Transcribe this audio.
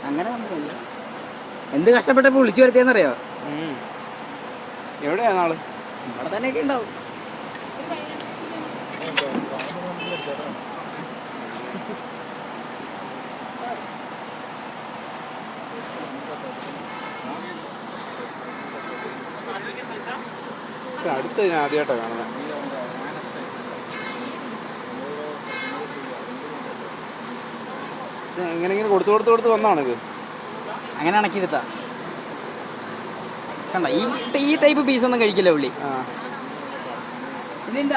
അങ്ങനെ വന്നില്ല. എന്ത് കഷ്ടപ്പെട്ടപ്പോൾ വിളിച്ചു വരുത്തിയെന്നറിയോ? എവിടെയാ നാള്? ഇവിടെ തന്നെയൊക്കെ ഉണ്ടാവും. അടുത്ത് ഞാൻ ആദ്യമായിട്ടാണ് കാണുന്നത്. എങ്ങനെയെങ്കിലും കൊടുത്ത് വന്നാണിത്. അങ്ങനെ അണക്കിരുത്താ കണ്ട. ഈ ടൈപ്പ് പീസൊന്നും കഴിക്കില്ല പുള്ളി. ഇല്ല